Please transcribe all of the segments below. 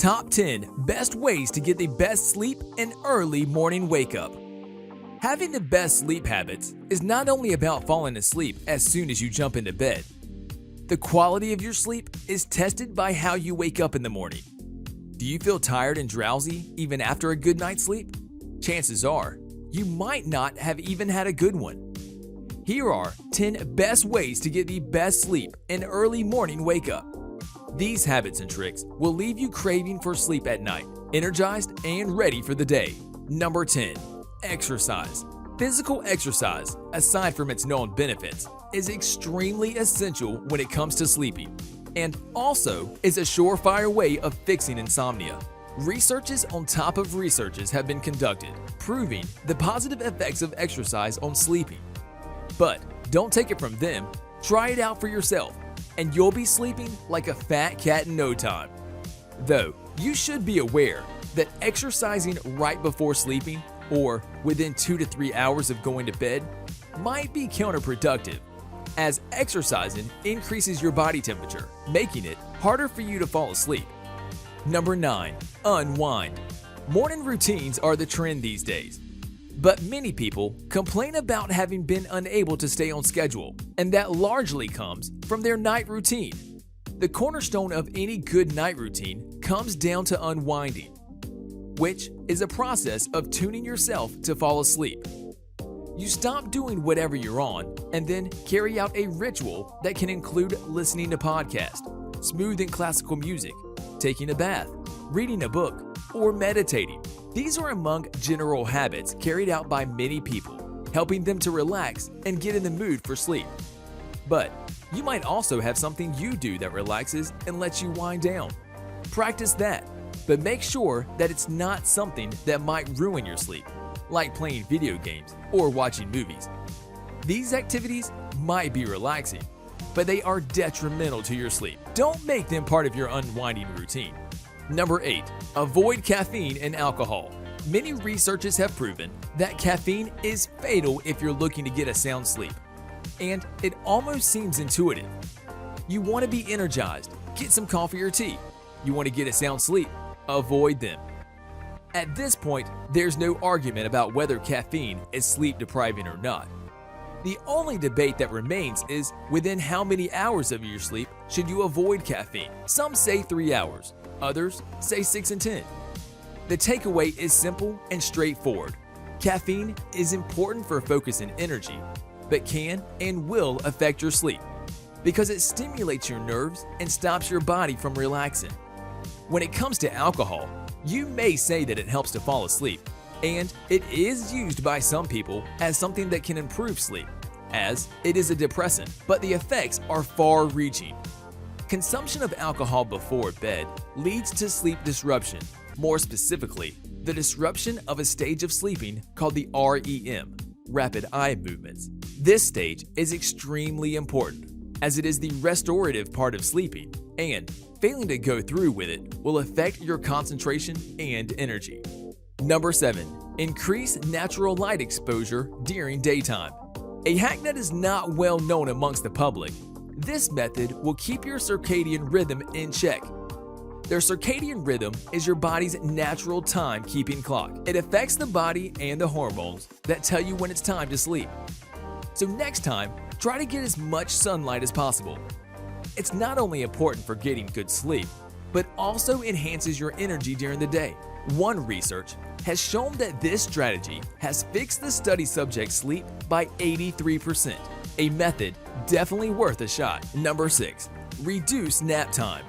Top 10 Best Ways to Get the Best Sleep and Early Morning Wake Up. Having the best sleep habits is not only about falling asleep as soon as you jump into bed. The quality of your sleep is tested by how you wake up in the morning. Do you feel tired and drowsy even after a good night's sleep? Chances are, you might not have even had a good one. Here are 10 best ways to get the best sleep and early morning wake up. These habits and tricks will leave you craving for sleep at night, energized and ready for the day. Number 10. Exercise. Physical exercise, aside from its known benefits, is extremely essential when it comes to sleeping, and also is a surefire way of fixing insomnia. Researches on top of researches have been conducted, proving the positive effects of exercise on sleeping. But don't take it from them, try it out for yourself, and you'll be sleeping like a fat cat in no time. Though, you should be aware that exercising right before sleeping or within 2 to 3 hours of going to bed might be counterproductive, as exercising increases your body temperature, making it harder for you to fall asleep. Number 9. Unwind. Morning routines are the trend these days, but many people complain about having been unable to stay on schedule, and that largely comes from their night routine. The cornerstone of any good night routine comes down to unwinding, which is a process of tuning yourself to fall asleep. You stop doing whatever you're on and then carry out a ritual that can include listening to podcasts, smoothing classical music, taking a bath, reading a book, or meditating. These are among general habits carried out by many people, helping them to relax and get in the mood for sleep. But you might also have something you do that relaxes and lets you wind down. Practice that, but make sure that it's not something that might ruin your sleep, like playing video games or watching movies. These activities might be relaxing, but they are detrimental to your sleep. Don't make them part of your unwinding routine. Number 8. Avoid caffeine and alcohol. Many researches have proven that caffeine is fatal if you're looking to get a sound sleep, and it almost seems intuitive. You want to be energized, get some coffee or tea. You want to get a sound sleep, avoid them. At this point, there's no argument about whether caffeine is sleep depriving or not. The only debate that remains is within how many hours of your sleep should you avoid caffeine. Some say 3 hours, others say 6 and 10. The takeaway is simple and straightforward. Caffeine is important for focus and energy, but can and will affect your sleep because it stimulates your nerves and stops your body from relaxing. When it comes to alcohol, you may say that it helps to fall asleep, and it is used by some people as something that can improve sleep, as it is a depressant, but the effects are far-reaching. Consumption of alcohol before bed leads to sleep disruption, more specifically, the disruption of a stage of sleeping called the REM, rapid eye movements. This stage is extremely important, as it is the restorative part of sleeping, and failing to go through with it will affect your concentration and energy. Number 7. Increase natural light exposure during daytime. A hack that is not well known amongst the public. This method will keep your circadian rhythm in check. Their circadian rhythm is your body's natural time-keeping clock. It affects the body and the hormones that tell you when it's time to sleep. So next time, try to get as much sunlight as possible. It's not only important for getting good sleep, but also enhances your energy during the day. One research has shown that this strategy has fixed the study subject's sleep by 83%. A method definitely worth a shot. Number 6. Reduce nap time.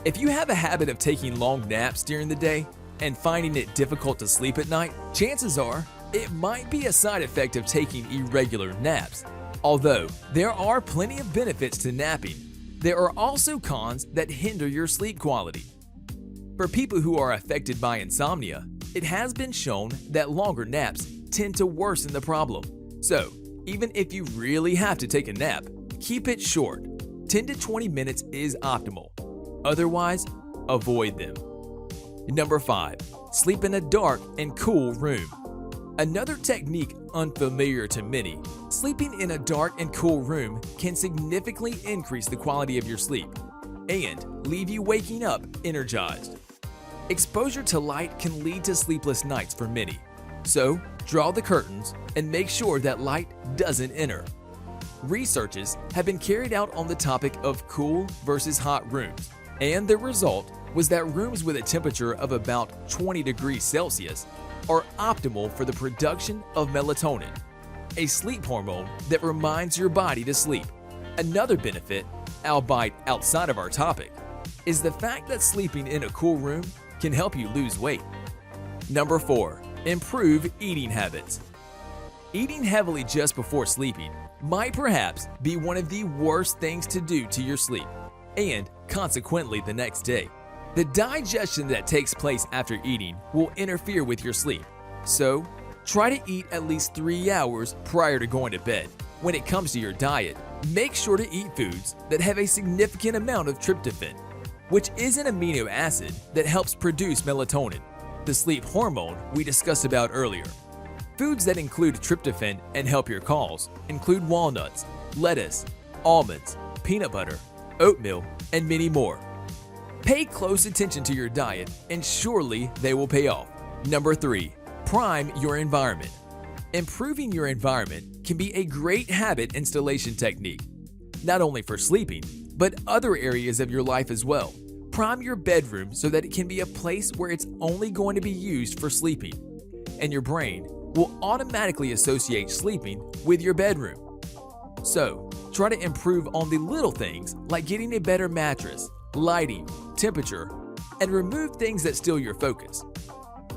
If you have a habit of taking long naps during the day and finding it difficult to sleep at night, chances are it might be a side effect of taking irregular naps. Although there are plenty of benefits to napping, there are also cons that hinder your sleep quality. For people who are affected by insomnia, it has been shown that longer naps tend to worsen the problem. So, even if you really have to take a nap, keep it short. 10 to 20 minutes is optimal. Otherwise, avoid them. Number 5. Sleep in a dark and cool room. Another technique unfamiliar to many, sleeping in a dark and cool room can significantly increase the quality of your sleep and leave you waking up energized. Exposure to light can lead to sleepless nights for many, so draw the curtains and make sure that light doesn't enter. Researches have been carried out on the topic of cool versus hot rooms, and the result was that rooms with a temperature of about 20 degrees Celsius are optimal for the production of melatonin, a sleep hormone that reminds your body to sleep. Another benefit, albeit outside of our topic, is the fact that sleeping in a cool room can help you lose weight. Number 4. Improve eating habits. Eating heavily just before sleeping might perhaps be one of the worst things to do to your sleep, and consequently the next day. The digestion that takes place after eating will interfere with your sleep, so try to eat at least 3 hours prior to going to bed. When it comes to your diet, make sure to eat foods that have a significant amount of tryptophan, which is an amino acid that helps produce melatonin, the sleep hormone we discussed about earlier. Foods that include tryptophan and help your cause include walnuts, lettuce, almonds, peanut butter, oatmeal, and many more. Pay close attention to your diet and surely they will pay off. Number 3. Prime your environment. Improving your environment can be a great habit installation technique, not only for sleeping, but other areas of your life as well. Prime your bedroom so that it can be a place where it's only going to be used for sleeping, and your brain will automatically associate sleeping with your bedroom. So, try to improve on the little things like getting a better mattress, lighting, temperature, and remove things that steal your focus.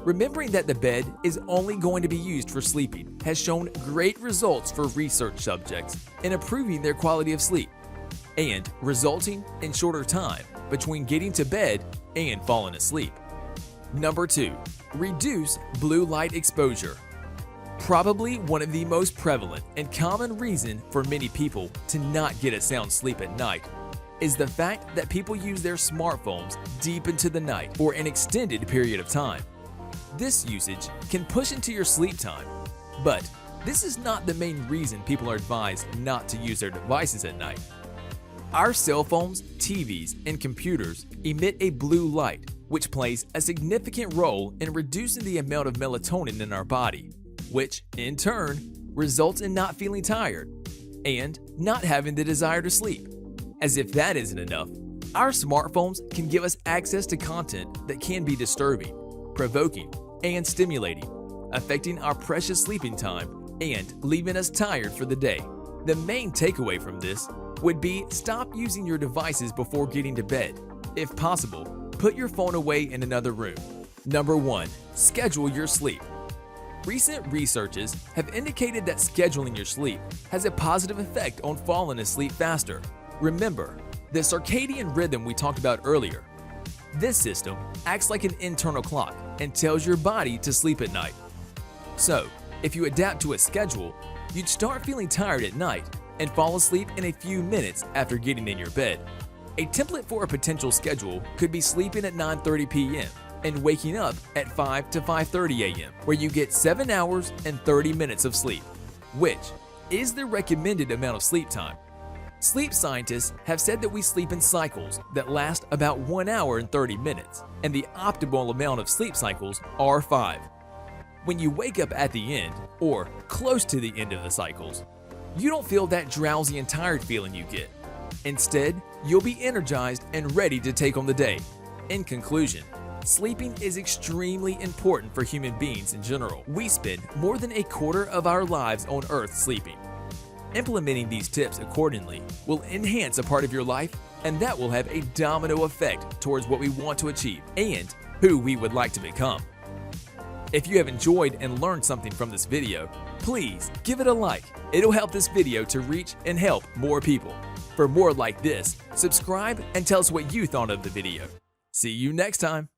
Remembering that the bed is only going to be used for sleeping has shown great results for research subjects in improving their quality of sleep and resulting in shorter time between getting to bed and falling asleep. Number 2. Reduce blue light exposure. Probably one of the most prevalent and common reason for many people to not get a sound sleep at night is the fact that people use their smartphones deep into the night for an extended period of time. This usage can push into your sleep time, but this is not the main reason people are advised not to use their devices at night. Our cell phones, TVs, and computers emit a blue light, which plays a significant role in reducing the amount of melatonin in our body, which, in turn, results in not feeling tired and not having the desire to sleep. As if that isn't enough, our smartphones can give us access to content that can be disturbing, provoking, and stimulating, affecting our precious sleeping time and leaving us tired for the day. The main takeaway from this would be stop using your devices before getting to bed. If possible, put your phone away in another room. Number 1. Schedule your sleep. Recent researches have indicated that scheduling your sleep has a positive effect on falling asleep faster. Remember, the circadian rhythm we talked about earlier. This system acts like an internal clock and tells your body to sleep at night. So, if you adapt to a schedule, you'd start feeling tired at night and fall asleep in a few minutes after getting in your bed. A template for a potential schedule could be sleeping at 9:30 p.m. and waking up at 5 to 5:30 a.m., where you get 7 hours and 30 minutes of sleep, which is the recommended amount of sleep time. Sleep scientists have said that we sleep in cycles that last about 1 hour and 30 minutes, and the optimal amount of sleep cycles are 5. When you wake up at the end, or close to the end of the cycles, you don't feel that drowsy and tired feeling you get. Instead, you'll be energized and ready to take on the day. In conclusion, sleeping is extremely important for human beings in general. We spend more than a quarter of our lives on Earth sleeping. Implementing these tips accordingly will enhance a part of your life, and that will have a domino effect towards what we want to achieve and who we would like to become. If you have enjoyed and learned something from this video, please give it a like. It'll help this video to reach and help more people. For more like this, subscribe and tell us what you thought of the video. See you next time.